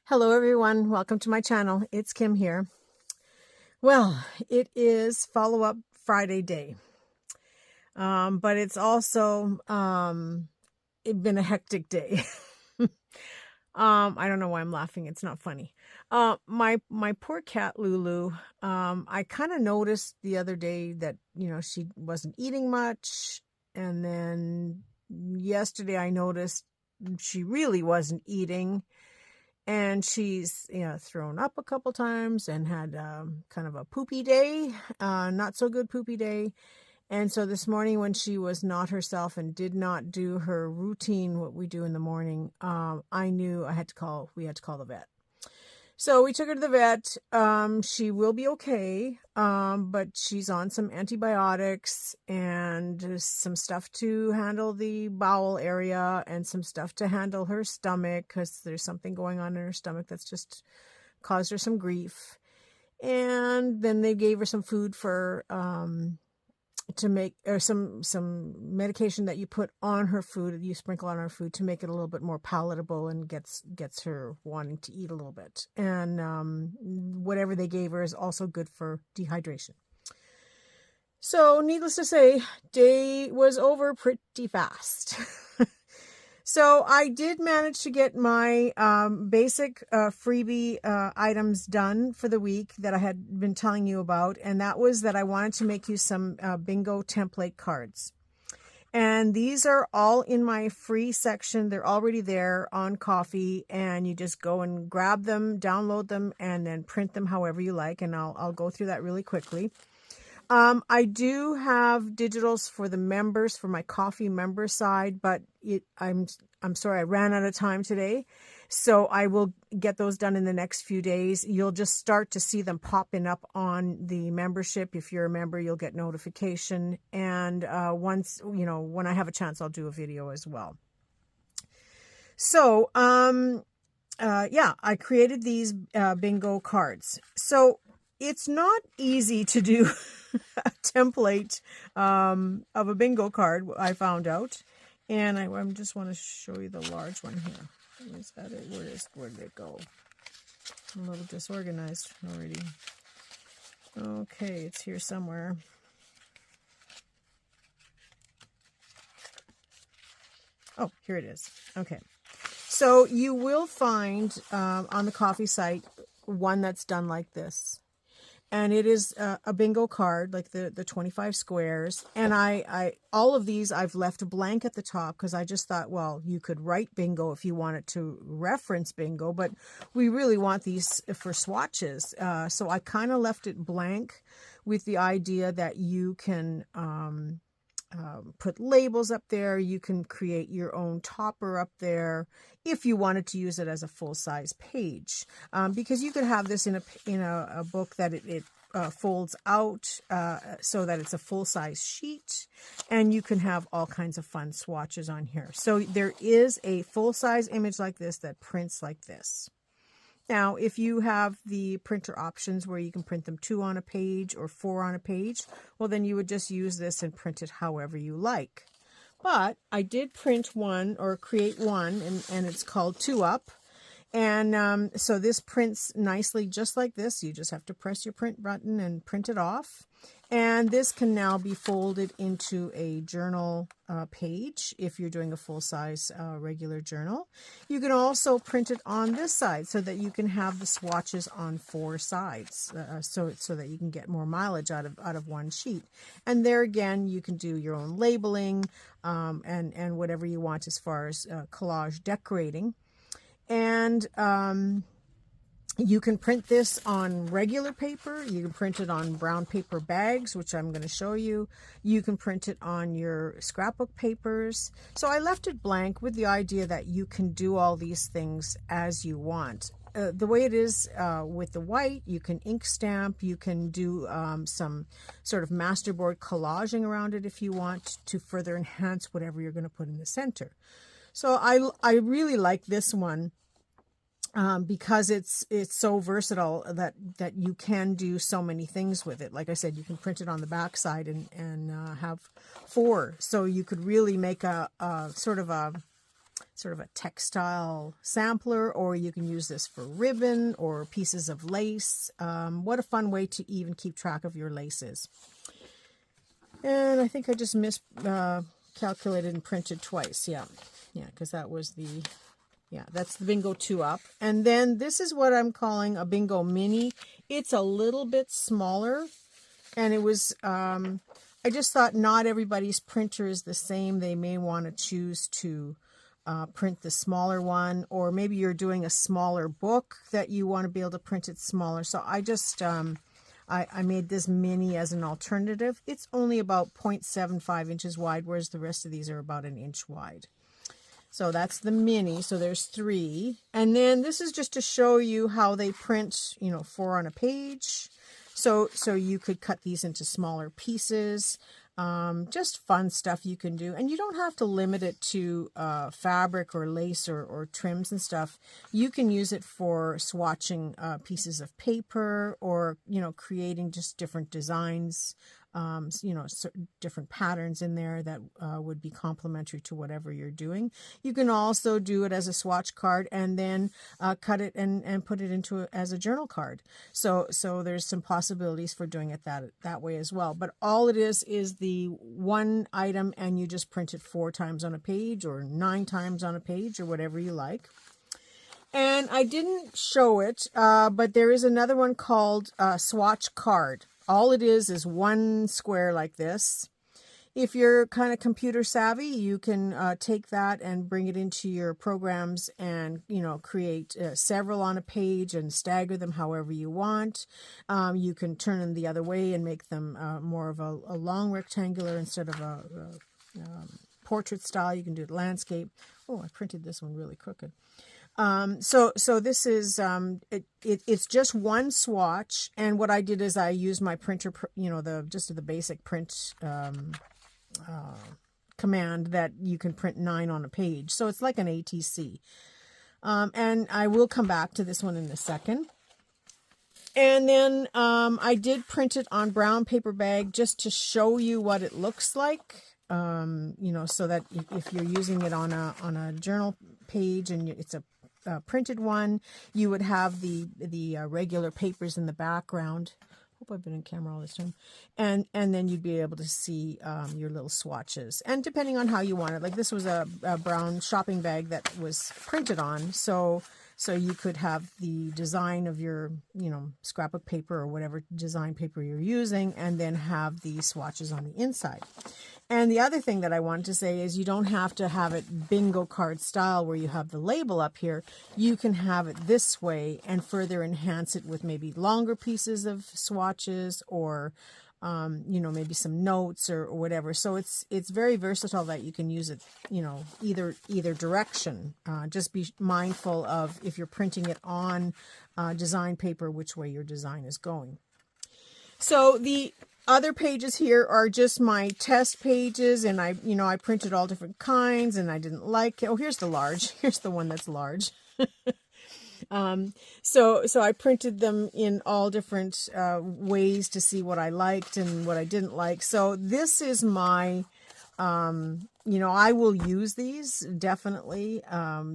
Hello everyone, welcome to my channel. It's Kim here. Well, it is follow-up Friday day, but it's also it's been a hectic day. I don't know why I'm laughing. It's not funny. My poor cat Lulu. I kind of noticed the other day that she wasn't eating much, and then yesterday I noticed she really wasn't eating. And she's thrown up a couple times and had kind of a poopy day, not so good poopy day. And so this morning when she was not herself and did not do her routine, what we do in the morning, I knew we had to call the vet. So we took her to the vet. She will be okay, but she's on some antibiotics and some stuff to handle the bowel area and some stuff to handle her stomach because there's something going on in her stomach that's just caused her some grief. And then they gave her some food for to make, or some medication that you put on her food, you sprinkle on her food to make it a little bit more palatable and gets her wanting to eat a little bit. And whatever they gave her is also good for dehydration. So needless to say, day was over pretty fast. So I did manage to get my basic freebie items done for the week that I had been telling you about. And that was that I wanted to make you some bingo template cards. And these are all in my free section. They're already there on Coffee. And you just go and grab them, download them, and then print them however you like. And I'll go through that really quickly. I do have digitals for the members, for my Coffee member side, but I'm sorry, I ran out of time today. So I will get those done in the next few days. You'll just start to see them popping up on the membership. If you're a member, you'll get notification. And once, when I have a chance, I'll do a video as well. So, yeah, I created these bingo cards. So it's not easy to do a template of a bingo card, I found out. And I just want to show you the large one here. Is that it? Where did it go? I'm a little disorganized already. Okay, it's here somewhere. Oh, here it is. Okay. So you will find on the Coffee site one that's done like this. And it is a bingo card, like the 25 squares. And all of these I've left blank at the top because I just thought, well, you could write bingo if you wanted to reference bingo, but we really want these for swatches. So I kind of left it blank with the idea that you can put labels up there. You can create your own topper up there if you wanted to use it as a full-size page, because you could have this in a book that it folds out so that it's a full-size sheet, and you can have all kinds of fun swatches on here. So there is a full-size image like this that prints like this. Now, if you have the printer options where you can print them 2 on a page or 4 on a page, well, then you would just use this and print it however you like. But I did print one or create one, and it's called 2-Up. And so this prints nicely just like this. You just have to press your print button and print it off. And this can now be folded into a journal page if you're doing a full-size regular journal. You can also print it on this side so that you can have the swatches on 4 sides, so that you can get more mileage out of one sheet. And there again, you can do your own labeling and whatever you want as far as collage decorating. And you can print this on regular paper. You can print it on brown paper bags, which I'm going to show you. You can print it on your scrapbook papers. So I left it blank with the idea that you can do all these things as you want. The way it is with the white, you can ink stamp, you can do some sort of masterboard collaging around it if you want to further enhance whatever you're going to put in the center. So I really like this one. Because it's so versatile that you can do so many things with it. Like I said, you can print it on the back side and have 4. So you could really make a sort of a sort of a textile sampler, or you can use this for ribbon or pieces of lace. What a fun way to even keep track of your laces. And I think I just miscalculated and printed twice. Yeah, because that was the, that's the Bingo 2-Up. And then this is what I'm calling a Bingo Mini. It's a little bit smaller, and it was, I just thought not everybody's printer is the same. They may want to choose to print the smaller one, or maybe you're doing a smaller book that you want to be able to print it smaller. So I just, I made this mini as an alternative. It's only about 0.75 inches wide, whereas the rest of these are about an inch wide. So that's the mini. So there's 3. And then this is just to show you how they print, 4 on a page. So you could cut these into smaller pieces. Just fun stuff you can do. And you don't have to limit it to fabric or lace or trims and stuff. You can use it for swatching pieces of paper, or, creating just different designs, different patterns in there that would be complementary to whatever you're doing. You can also do it as a swatch card and then cut it and put it into as a journal card. So there's some possibilities for doing it that way as well. But all it is the one item, and you just print it 4 times on a page or 9 times on a page, or whatever you like. And I didn't show it, but there is another one called Swatch Card. All it is one square like this. If you're kind of computer savvy, you can take that and bring it into your programs and, create several on a page and stagger them however you want. You can turn them the other way and make them more of a long rectangular instead of a portrait style. You can do it landscape. Oh, I printed this one really crooked. So this is, it's just one swatch. And what I did is I used my printer, just the basic print, command that you can print 9 on a page. So it's like an ATC. And I will come back to this one in a second. And then, I did print it on brown paper bag just to show you what it looks like. So that if you're using it on a journal page and it's a printed one, you would have the regular papers in the background. Hope I've been in camera all this time. And then you'd be able to see your little swatches. And depending on how you want it, like this was a brown shopping bag that was printed on, so you could have the design of your, scrapbook paper or whatever design paper you're using, and then have the swatches on the inside. And the other thing that I wanted to say is you don't have to have it bingo card style where you have the label up here. You can have it this way and further enhance it with maybe longer pieces of swatches, or maybe some notes or whatever. So it's very versatile that you can use it, either direction. Just be mindful of, if you're printing it on design paper, which way your design is going. So the other pages here are just my test pages, and I printed all different kinds, and I didn't like it. Oh, here's the large. Here's the one that's large. So I printed them in all different ways to see what I liked and what I didn't like. So this is my, I will use these definitely.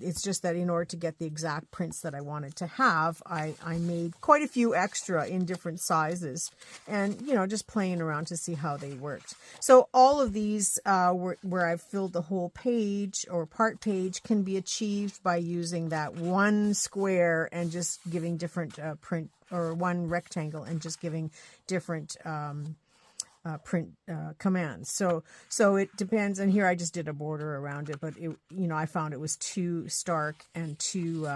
It's just that in order to get the exact prints that I wanted to have, I made quite a few extra in different sizes, and, just playing around to see how they worked. So all of these where I've filled the whole page or part page can be achieved by using that one square and just giving different print, or one rectangle and just giving different print commands. So it depends. And here I just did a border around it, but it, I found it was too stark and too,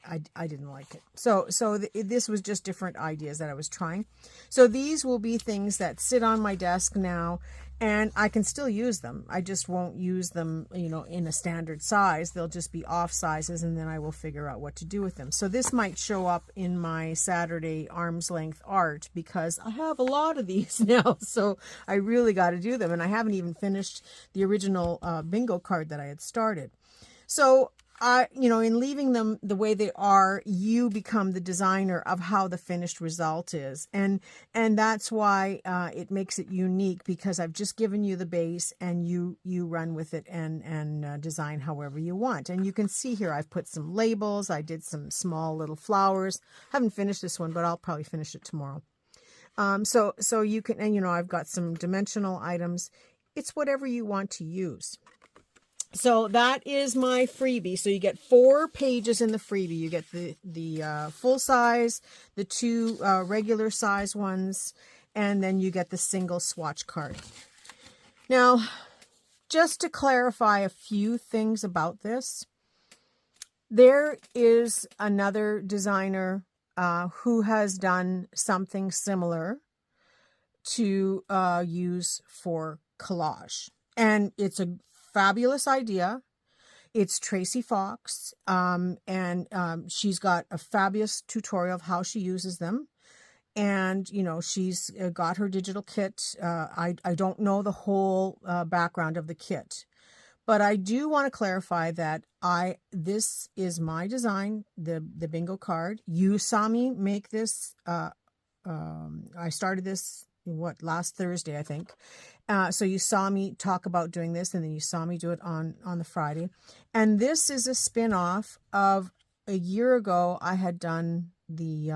I didn't like it. So this was just different ideas that I was trying. So these will be things that sit on my desk now, and I can still use them. I just won't use them, in a standard size. They'll just be off sizes, and then I will figure out what to do with them. So this might show up in my Saturday arm's length art, because I have a lot of these now. So I really got to do them. And I haven't even finished the original bingo card that I had started. So in leaving them the way they are, you become the designer of how the finished result is. And that's why it makes it unique, because I've just given you the base and you run with it and design however you want. And you can see here, I've put some labels. I did some small little flowers. Haven't finished this one, but I'll probably finish it tomorrow. So you can, and I've got some dimensional items. It's whatever you want to use. So that is my freebie. So you get 4 pages in the freebie. You get the full size, the 2 regular size ones, and then you get the single swatch card. Now, just to clarify a few things about this, there is another designer who has done something similar to use for collage. And it's a fabulous idea. It's Tracy Fox, and she's got a fabulous tutorial of how she uses them. And, she's got her digital kit. I don't know the whole background of the kit, but I do want to clarify that this is my design, the bingo card. You saw me make this. I started this, last Thursday, I think. So you saw me talk about doing this, and then you saw me do it on the Friday. And this is a spin-off of a year ago. I had done the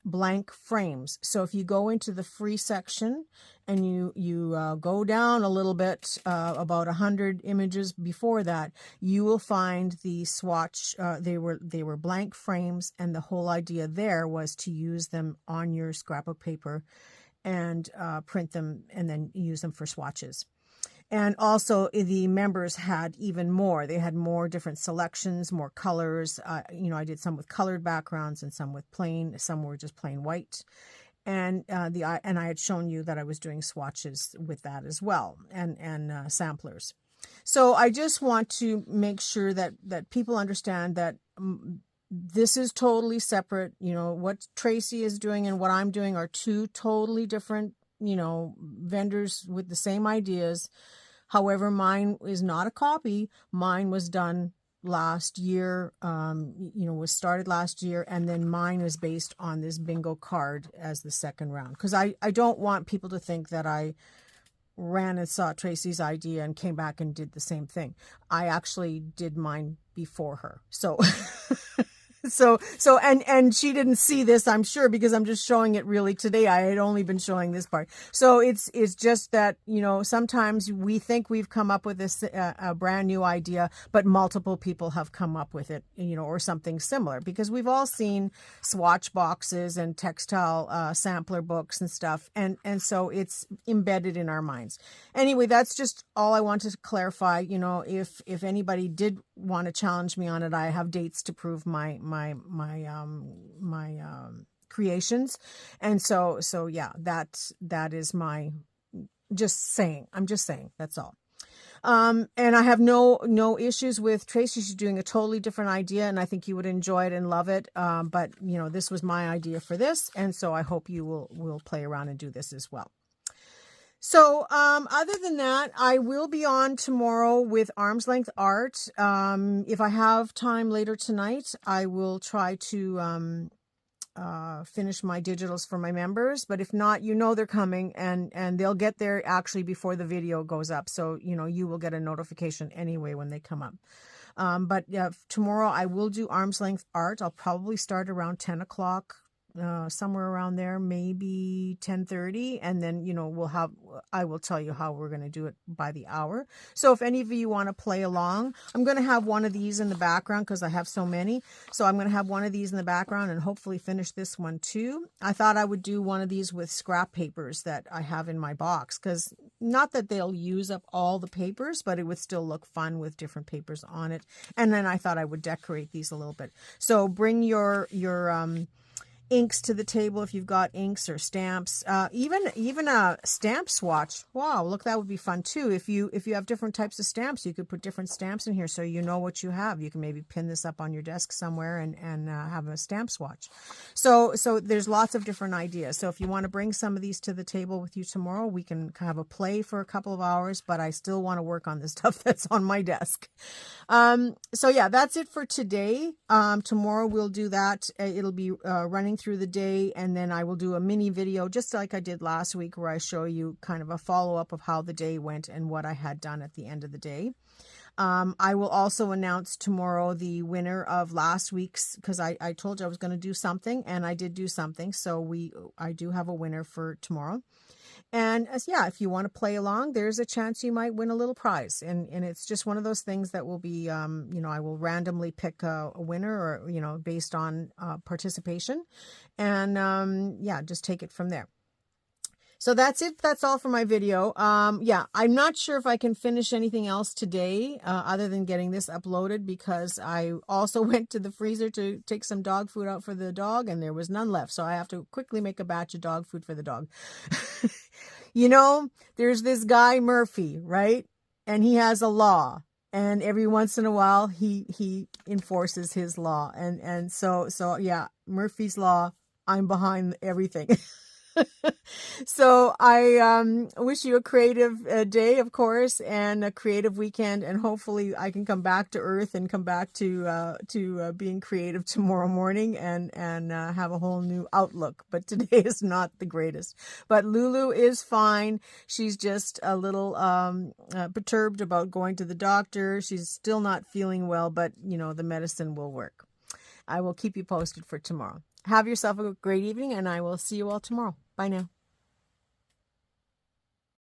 blank frames. So if you go into the free section and you go down a little bit, about 100 images before that, you will find the swatch. They were blank frames, and the whole idea there was to use them on your scrapbook paper and print them and then use them for swatches. And also the members had even more. They had more different selections, more colors. I did some with colored backgrounds and some with plain. Some were just plain white. And I had shown you that I was doing swatches with that as well, and samplers. So I just want to make sure that people understand that this is totally separate. What Tracy is doing and what I'm doing are 2 totally different, vendors with the same ideas. However, mine is not a copy. Mine was done last year, was started last year. And then mine is based on this bingo card as the second round. Because I don't want people to think that I ran and saw Tracy's idea and came back and did the same thing. I actually did mine before her. So... and she didn't see this, I'm sure, because I'm just showing it really today. I had only been showing this part. So it's just that, sometimes we think we've come up with this a brand new idea, but multiple people have come up with it, or something similar, because we've all seen swatch boxes and textile sampler books and stuff. And so it's embedded in our minds. Anyway, that's just all I wanted to clarify. If anybody did want to challenge me on it, I have dates to prove my creations. And so yeah, that is my, I'm just saying, that's all. And I have no issues with Tracy. She's doing a totally different idea, and I think you would enjoy it and love it. But this was my idea for this. And so I hope you will play around and do this as well. So, other than that, I will be on tomorrow with Arm's Length Art. If I have time later tonight, I will try to finish my digitals for my members. But if not, they're coming, and they'll get there actually before the video goes up. So, you will get a notification anyway when they come up. But tomorrow I will do Arm's Length Art. I'll probably start around 10 o'clock. Somewhere around there, maybe 10:30, and then I will tell you how we're going to do it by the hour. So if any of you want to play along, I'm going to have one of these in the background because I have so many. So I'm going to have one of these in the background and hopefully finish this one too. I thought I would do one of these with scrap papers that I have in my box, because not that they'll use up all the papers, but it would still look fun with different papers on it. And then I thought I would decorate these a little bit. So bring your inks to the table if you've got inks or stamps, even a stamp swatch. Wow, look, that would be fun too. If you have different types of stamps, you could put different stamps in here so you know what you have. You can maybe pin this up on your desk somewhere and have a stamp swatch. So there's lots of different ideas. So if you want to bring some of these to the table with you tomorrow, we can have a play for a couple of hours, but I still want to work on the stuff that's on my desk. So yeah, that's it for today. Tomorrow we'll do that. It'll be running through the day, and then I will do a mini video just like I did last week where I show you kind of a follow-up of how the day went and what I had done at the end of the day. I will also announce tomorrow the winner of last week's, because I told you I was going to do something, and I did do something. So I do have a winner for tomorrow. And yeah, if you want to play along, there's a chance you might win a little prize. And it's just one of those things that will be, I will randomly pick a winner or, based on participation. And yeah, just take it from there. So that's it. That's all for my video. Yeah, I'm not sure if I can finish anything else today other than getting this uploaded, because I also went to the freezer to take some dog food out for the dog and there was none left. So I have to quickly make a batch of dog food for the dog. There's this guy Murphy, right? And he has a law. And every once in a while he enforces his law. And so yeah, Murphy's Law, I'm behind everything. So I wish you a creative day, of course, and a creative weekend, and hopefully I can come back to earth and come back to being creative tomorrow morning and have a whole new outlook. But today is not the greatest. But Lulu is fine. She's just a little perturbed about going to the doctor. She's still not feeling well, but the medicine will work. I will keep you posted for tomorrow. Have yourself a great evening, and I will see you all tomorrow. Bye now.